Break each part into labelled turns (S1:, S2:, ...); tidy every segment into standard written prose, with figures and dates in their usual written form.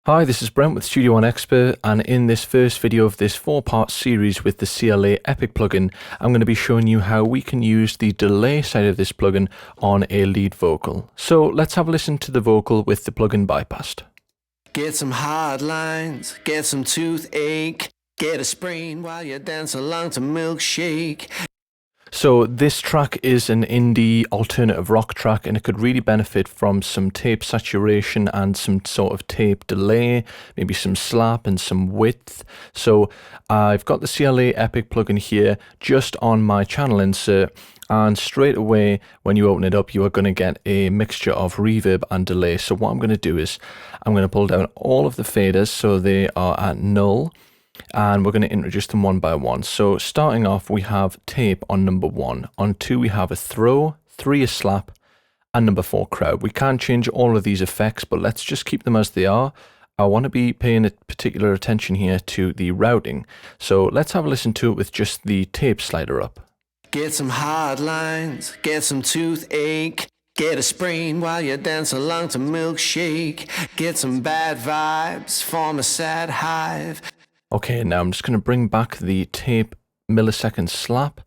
S1: Hi, this is Brent with Studio One Expert, and in this first video of this four-part series with the CLA EPIC plugin, I'm going to be showing you how we can use the delay side of this plugin on a lead vocal. So let's have a listen to the vocal with the plugin bypassed.
S2: Get some hard lines, get some toothache, get a sprain while you dance along to Milkshake.
S1: So this track is an indie alternative rock track, and it could really benefit from some tape saturation and some sort of tape delay, maybe some slap and some width. So I've got the CLA EPIC plugin here just on my channel insert, and straight away when you open it up you are going to get a mixture of reverb and delay. So what I'm going to do is I'm going to pull down all of the faders so they are at null, and we're going to introduce them one by one. So starting off, we have tape on number 1. On 2 we have a throw, 3 a slap, and number 4 crowd. We can change all of these effects, but let's just keep them as they are. I want to be paying particular attention here to the routing. So let's have a listen to it with just the tape slider up.
S2: Get some hard lines, get some toothache, get a sprain while you dance along to Milkshake. Get some bad vibes, form a sad hive.
S1: Okay, now I'm just going to bring back the tape millisecond slap,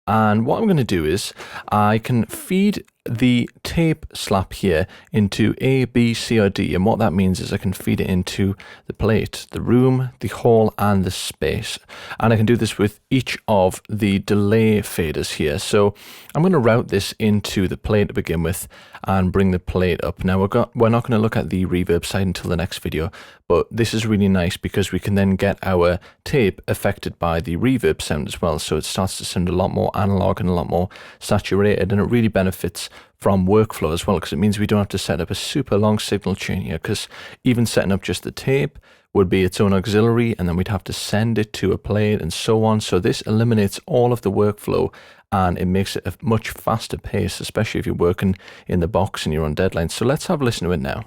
S1: and what I'm going to do is I can feed the tape slap here into A, B, C or D, and what that means is I can feed it into the plate, the room, the hall and the space, and I can do this with each of the delay faders here. So I'm going to route this into the plate to begin with and bring the plate up. Now we're not going to look at the reverb side until the next video, but this is really nice because we can then get our tape affected by the reverb sound as well, so it starts to sound a lot more analog and a lot more saturated, and it really benefits from workflow as well, because it means we don't have to set up a super long signal chain here, because even setting up just the tape would be its own auxiliary, and then we'd have to send it to a plate and so on. So this eliminates all of the workflow, and it makes it a much faster pace, especially if you're working in the box and you're on deadline. So let's have a listen to it now.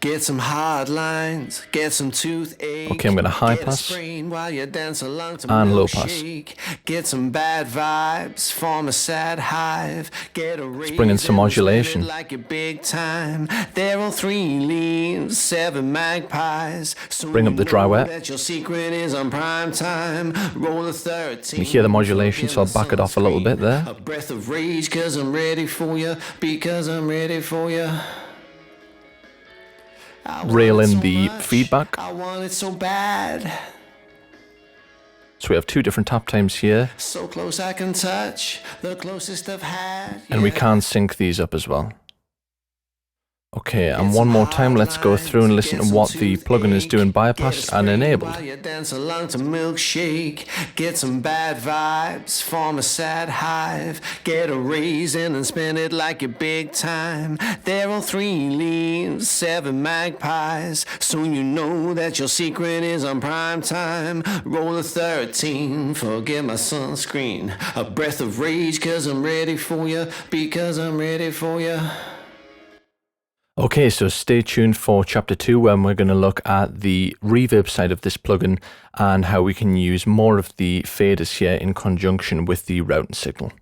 S2: Get some hard lines, get some toothache.
S1: Okay, I'm going to high pass and low pass.
S2: Get some bad vibes, form a sad hive.
S1: Let's bring in some modulation.
S2: Like a big time. There are 3 leaves, 7 magpies. So
S1: bring up the dry wet.
S2: That your secret is on prime time. Roll a 13.
S1: You hear the modulation, so I'll back it off a little bit there.
S2: A breath of rage, cause I'm ready for you, because I'm ready for you.
S1: Rail in the feedback.
S2: I want it so bad.
S1: So we have 2 different tap times here.
S2: So close I can touch, the closest I've had.
S1: And we can sync these up as well. Okay, and one more time, let's go through and listen to what the plugin is doing bypassed and enabled.
S2: Dance along to Milkshake. Get some bad vibes, form a sad hive. Get a raisin and spin it like a big time. There are 3 leaves, 7 magpies. Soon you know that your secret is on prime time. Roll a 13, forget my sunscreen. A breath of rage, cause I'm ready for you, because I'm ready for you.
S1: Okay, so stay tuned for chapter 2 when we're going to look at the reverb side of this plugin and how we can use more of the faders here in conjunction with the routing signal.